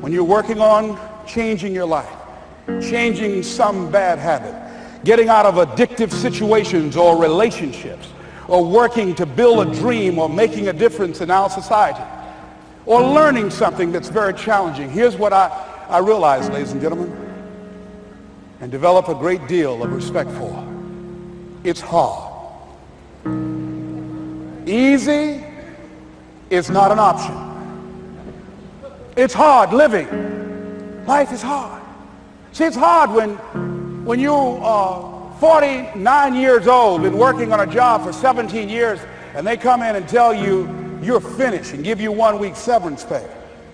when you're working on changing your life, changing some bad habit, getting out of addictive situations or relationships, or working to build a dream or making a difference in our society, or learning something that's very challenging. Here's what I realize, ladies and gentlemen, and develop a great deal of respect for. It's hard. Easy is not an option. It's hard living. Life is hard. See, it's hard when you're 49 years old, been working on a job for 17 years, and they come in and tell you you're finished and give you 1 week severance pay.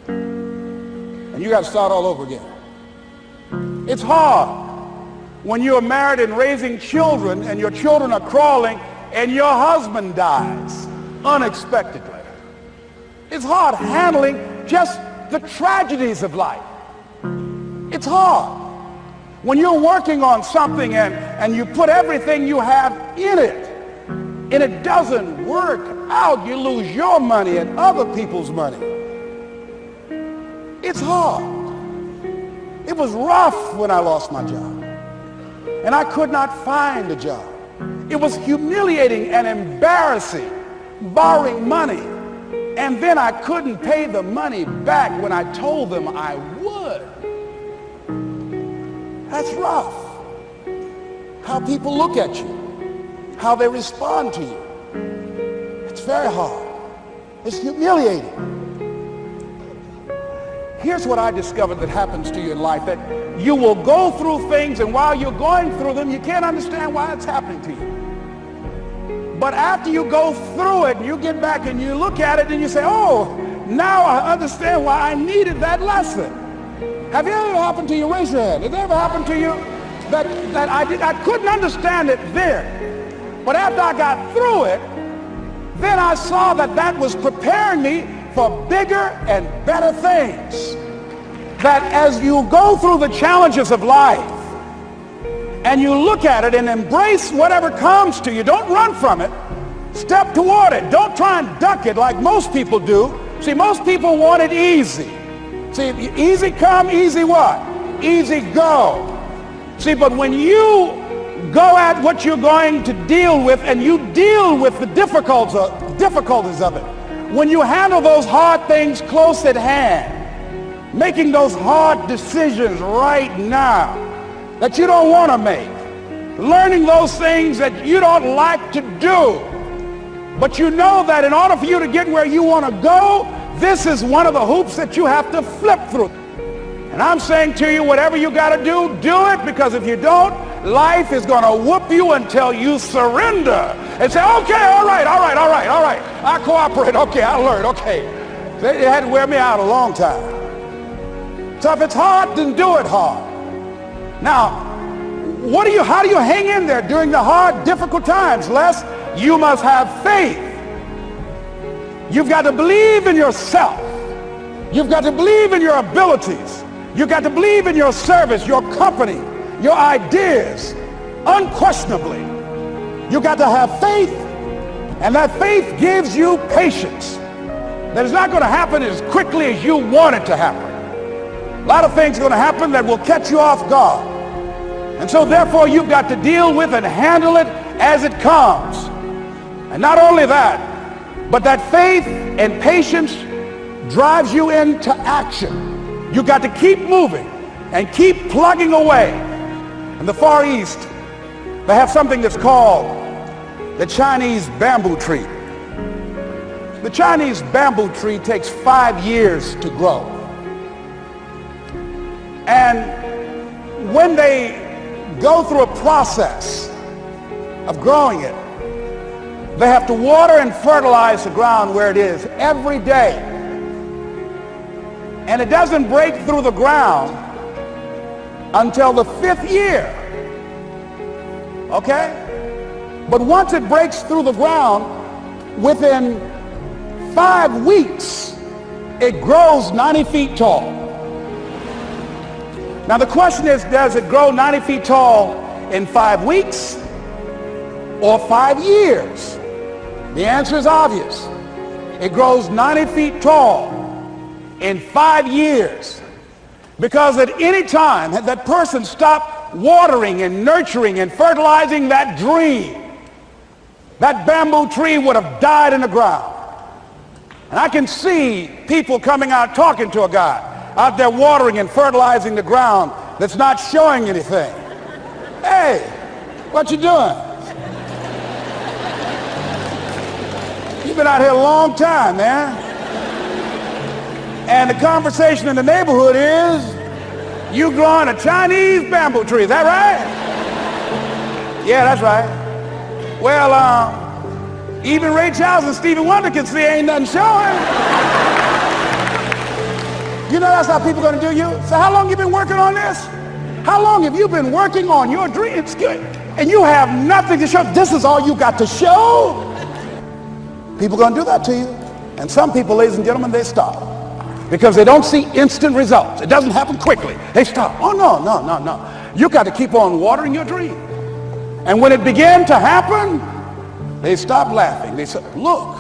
And you got to start all over again. It's hard when you're married and raising children and your children are crawling and your husband dies unexpectedly. It's hard handling just the tragedies of life. It's hard when you're working on something and you put everything you have in it and it doesn't work out. You lose your money and other people's money. It's hard. It was rough when I lost my job and I could not find a job. It was humiliating and embarrassing, borrowing money, and then I couldn't pay the money back when I told them I would. That's rough. How people look at you, how they respond to you. It's very hard. It's humiliating. Here's what I discovered that happens to you in life, that you will go through things, and while you're going through them, you can't understand why it's happening to you. But after you go through it, and you get back and you look at it and you say, oh, now I understand why I needed that lesson. Have it ever happened to you? Raise your hand. Has it ever happened to you that I couldn't understand it then, but after I got through it, then I saw that was preparing me for bigger and better things. That as you go through the challenges of life and you look at it and embrace whatever comes to you, don't run from it. Step toward it. Don't try and duck it like most people do. See, most people want it easy. See, easy come, easy what? Easy go. See, but when you go at what you're going to deal with and you deal with the difficulties of it, when you handle those hard things close at hand, making those hard decisions right now that you don't want to make, learning those things that you don't like to do, but you know that in order for you to get where you want to go, this is one of the hoops that you have to flip through. And I'm saying to you, whatever you got to do it, because if you don't, life is going to whoop you until you surrender and say, okay, all right, I cooperate, okay, I learned, okay. They had to wear me out a long time. So if it's hard, then do it hard. Now, how do you hang in there during the hard, difficult times? Les, you must have faith. You've got to believe in yourself. You've got to believe in your abilities. You've got to believe in your service, your company, your ideas, unquestionably. You've got to have faith, and that faith gives you patience. That is not going to happen as quickly as you want it to happen. A lot of things are going to happen that will catch you off guard. And so therefore you've got to deal with and handle it as it comes. And not only that, but that faith and patience drives you into action. You've got to keep moving and keep plugging away. In the Far East, they have something that's called the Chinese bamboo tree. The Chinese bamboo tree takes 5 years to grow. And when they go through a process of growing it, they have to water and fertilize the ground where it is every day. And it doesn't break through the ground until the 5th year. Okay? But once it breaks through the ground, within 5 weeks, it grows 90 feet tall. Now the question is, does it grow 90 feet tall in 5 weeks or 5 years? The answer is obvious. It grows 90 feet tall in 5 years. Because at any time had that person stopped watering and nurturing and fertilizing that dream, that bamboo tree would have died in the ground. And I can see people coming out talking to a guy out there watering and fertilizing the ground that's not showing anything. Hey, what you doing? You've been out here a long time, man. And the conversation in the neighborhood is, you growing a Chinese bamboo tree, is that right? Yeah, that's right. Well, even Ray Charles and Stevie Wonder can see ain't nothing showing. You know that's how people are going to do you? So how long you been working on this? How long have you been working on your dreams? And you have nothing to show. This is all you got to show. People are going to do that to you. And some people, ladies and gentlemen, they stop. Because they don't see instant results. It doesn't happen quickly. They stop. Oh, no. You got to keep on watering your dream. And when it began to happen, they stopped laughing. They said, look.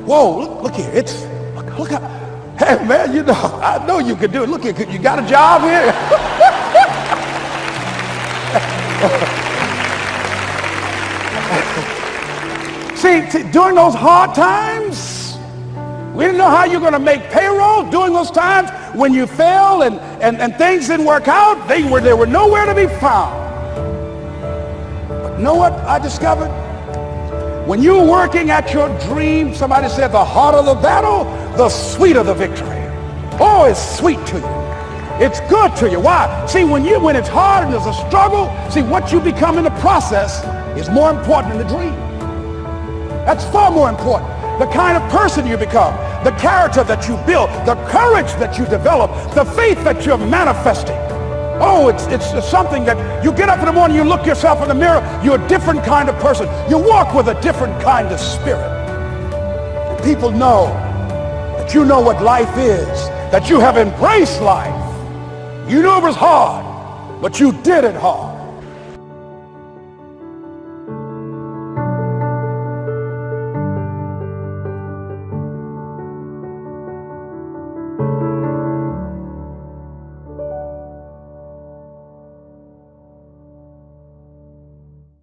Whoa, look here. Look how, hey, man, you know, I know you can do it. Look here, you got a job here? See, during those hard times, we didn't know how you're going to make payroll. During those times when you fell and things didn't work out, they were nowhere to be found. But you know what I discovered? When you're working at your dream, somebody said the harder the battle, the sweeter the victory. Oh, it's sweet to you. It's good to you. Why? See, when it's hard and there's a struggle, see, what you become in the process is more important than the dream. That's far more important. The kind of person you become, the character that you build, the courage that you develop, the faith that you're manifesting. Oh, it's something that you get up in the morning, you look yourself in the mirror, you're a different kind of person. You walk with a different kind of spirit. And people know that you know what life is, that you have embraced life. You knew it was hard, but you did it hard.